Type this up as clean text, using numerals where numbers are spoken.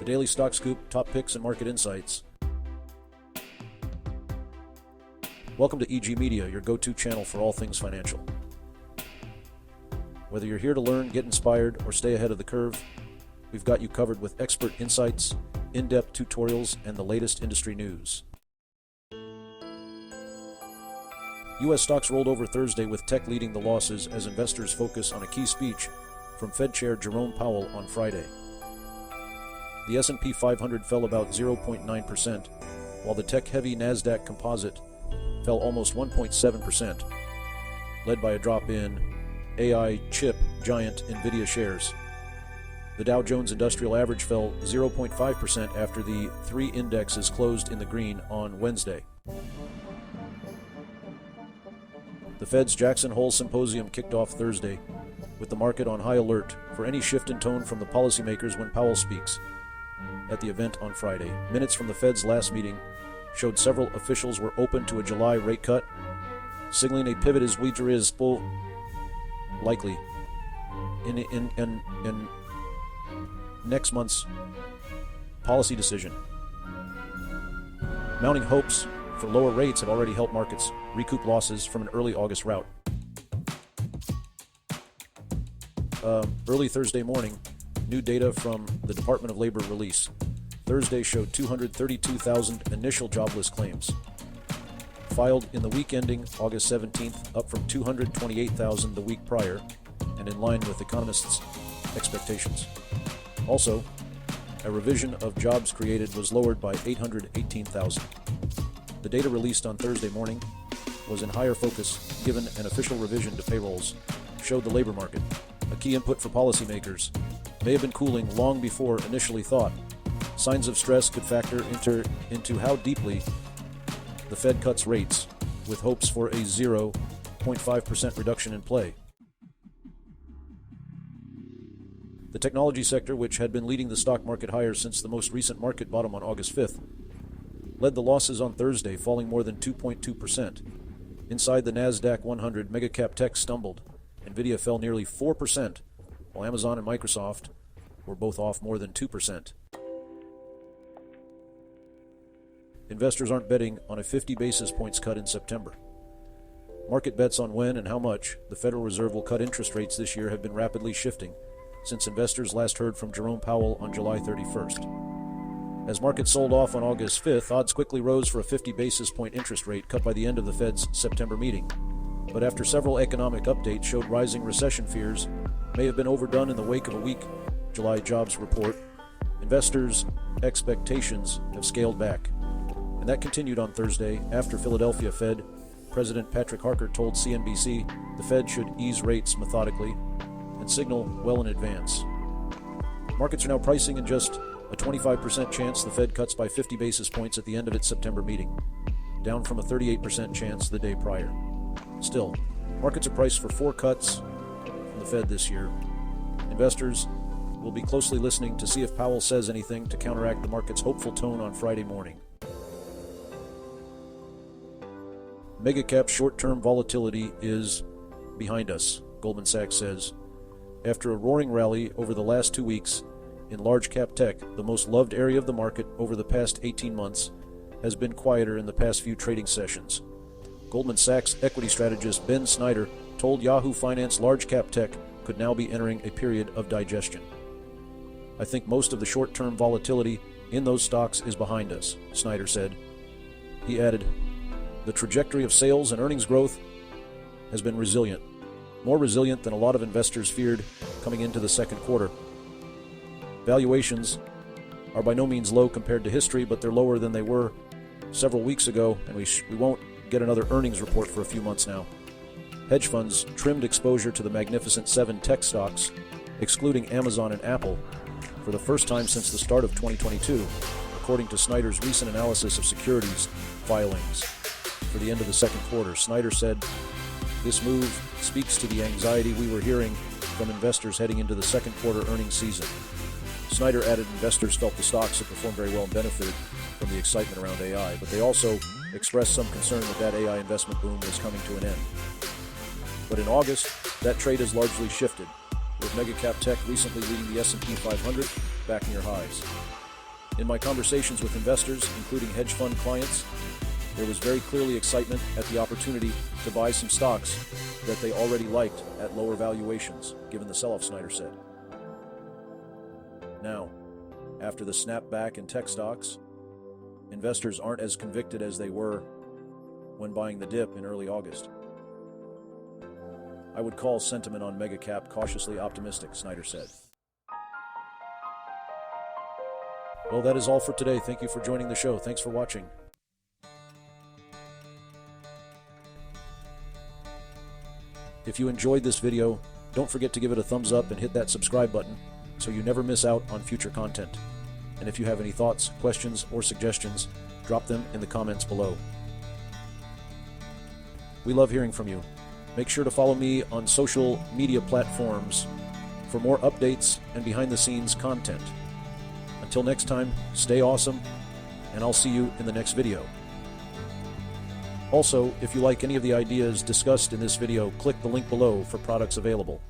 The Daily Stock Scoop, top picks and market insights. Welcome to EG Media, your go-to channel for all things financial. Whether you're here to learn, get inspired, or stay ahead of the curve, we've got you covered with expert insights, in-depth tutorials, and the latest industry news. U.S. stocks rolled over Thursday with tech leading the losses as investors focus on a key speech from Fed Chair Jerome Powell on Friday. The S&P 500 fell about 0.9%, while the tech-heavy Nasdaq Composite fell almost 1.7%, led by a drop in AI chip giant Nvidia shares. The Dow Jones Industrial Average fell 0.5% after the three indexes closed in the green on Wednesday. The Fed's Jackson Hole symposium kicked off Thursday, with the market on high alert for any shift in tone from the policymakers when Powell speaks. At the event on Friday, minutes from the Fed's last meeting showed several officials were open to a July rate cut, signaling a pivot as we is likely in next month's policy decision. Mounting hopes for lower rates have already helped markets recoup losses from an early August rout. Early Thursday morning, new data from the Department of Labor release Thursday showed 232,000 initial jobless claims filed in the week ending August 17th, up from 228,000 the week prior, and in line with economists' expectations. Also, a revision of jobs created was lowered by 818,000. The data released on Thursday morning was in higher focus given an official revision to payrolls showed the labor market, a key input for policymakers, may have been cooling long before initially thought. Signs of stress could factor into how deeply the Fed cuts rates, with hopes for a 0.5% reduction in play. The technology sector, which had been leading the stock market higher since the most recent market bottom on August 5th, led the losses on Thursday, falling more than 2.2%. Inside the Nasdaq 100, mega-cap tech stumbled. Nvidia fell nearly 4%, while Amazon and Microsoft were both off more than 2%. Investors aren't betting on a 50 basis points cut in September. Market bets on when and how much the Federal Reserve will cut interest rates this year have been rapidly shifting since investors last heard from Jerome Powell on July 31st. As markets sold off on August 5th, odds quickly rose for a 50 basis point interest rate cut by the end of the Fed's September meeting. But after several economic updates showed rising recession fears may have been overdone in the wake of a weak July jobs report, investors' expectations have scaled back. And that continued on Thursday after Philadelphia Fed President Patrick Harker told CNBC the Fed should ease rates methodically and signal well in advance. Markets are now pricing in just a 25% chance the Fed cuts by 50 basis points at the end of its September meeting, down from a 38% chance the day prior. Still, markets are priced for 4 cuts from the Fed this year. Investors will be closely listening to see if Powell says anything to counteract the market's hopeful tone on Friday morning. Mega-cap short-term volatility is behind us, Goldman Sachs says. After a roaring rally over the last 2 weeks in large-cap tech, the most loved area of the market over the past 18 months has been quieter in the past few trading sessions. Goldman Sachs equity strategist Ben Snyder told Yahoo Finance large-cap tech could now be entering a period of digestion. I think most of the short-term volatility in those stocks is behind us, Snyder said. He added, the trajectory of sales and earnings growth has been resilient, more resilient than a lot of investors feared coming into the second quarter. Valuations are by no means low compared to history, but they're lower than they were several weeks ago, and we won't get another earnings report for a few months now. Hedge funds trimmed exposure to the Magnificent Seven tech stocks, excluding Amazon and Apple, for the first time since the start of 2022, according to Snyder's recent analysis of securities filings for the end of the second quarter. Snyder said, this move speaks to the anxiety we were hearing from investors heading into the second quarter earnings season. Snyder added investors felt the stocks had performed very well and benefited from the excitement around AI, but they also expressed some concern that AI investment boom was coming to an end. But in August, that trade has largely shifted, with mega-cap tech recently leading the S&P 500 back near highs. In my conversations with investors, including hedge fund clients, there was very clearly excitement at the opportunity to buy some stocks that they already liked at lower valuations, given the sell-off, Snyder said. Now, after the snapback in tech stocks, investors aren't as convicted as they were when buying the dip in early August. I would call sentiment on mega-cap cautiously optimistic, Snyder said. Well, that is all for today. Thank you for joining the show. Thanks for watching. If you enjoyed this video, don't forget to give it a thumbs up and hit that subscribe button so you never miss out on future content. And if you have any thoughts, questions, or suggestions, drop them in the comments below. We love hearing from you. Make sure to follow me on social media platforms for more updates and behind-the-scenes content. Until next time, stay awesome, and I'll see you in the next video. Also, if you like any of the ideas discussed in this video, click the link below for products available.